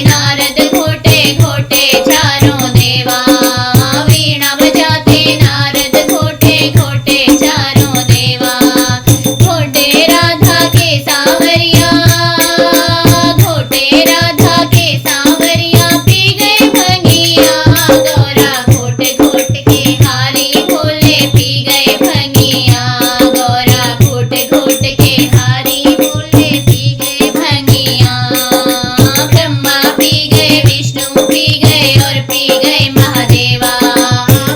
नारद घोटे घोटे चारों देवा। वीणा बजाते नारद घोटे घोटे चारों देवा। घोटे राधा के सांवरिया, घोटे राधा के सांवरिया, पी गए भंगिया गौरा घोट घोट के हारी भोले पी गए भंगिया। गौरा घोट घोट के हारी भोले पी गए भंगिया। ब्रह्मा पी गए, विष्णु पी गए और पी गए महादेवा।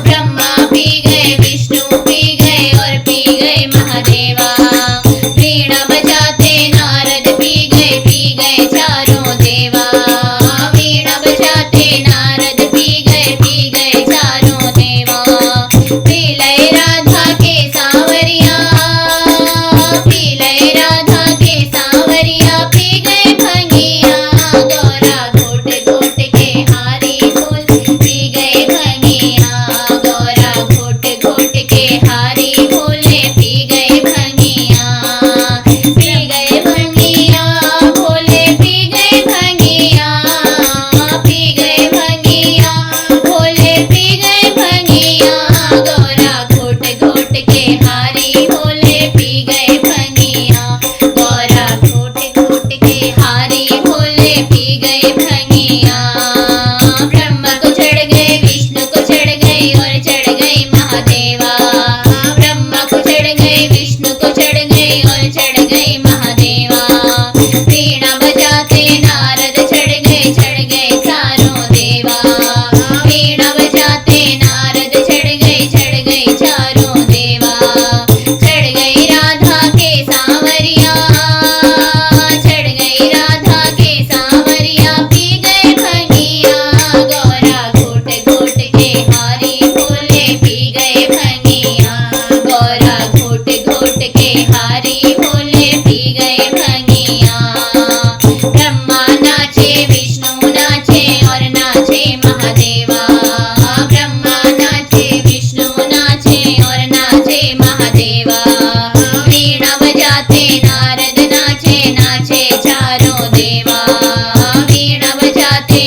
ब्रह्मा पी गए, विष्णु पी गए और पी गए महादेवा। वीणा बजाते नारद पी गए चारों देवा। वीणा बजाते नारद पी गए चारों देवा। पी लय राधा के सांवरिया, पी लय राधा के सांवरिया, पी गए भंगिया गौरा घोट घोट के हारी भोले पी गए भंगिया। गौरा घोट घोट के हारी भोले पी गए भंगिया। पी गए भंगिया भोले पी गए भंगिया। पी गए भंगिया भोले पी गए भंगिया। गौरा घोट घोट के हारी भोले पी गए भंगिया। गौरा घोट घोट के हारी भोले पी गए भंगिया। ब्रह्मा को चढ़ गए, विष्णु को चढ़ गए और चढ़ गए महादेवा। ब्रह्मा को चढ़ गए, विष्णु को चढ़ गए और चढ़ गए महादेवा। वीणा बजाते नारद चढ़ गए चारों देवा। वीणा बजाते नारद चढ़ गए चारों देवा। चढ़ गई राधा के सांवरिया, चढ़ गई राधा के सांवरिया, पी गए भंगिया गौरा घोट घोट के हारी भोले पी गए भंगिया। गौरा घोट घोट के हारी भोले पी गए भंगिया। ब्रह्मा नाचे, विष्णु नाचे और नाचे महादेवा। ब्रह्मा नाचे, विष्णु नाचे और नाचे महादेवा। वीणा बजाते नारद नाचे चारों देवा। वीणा बजाते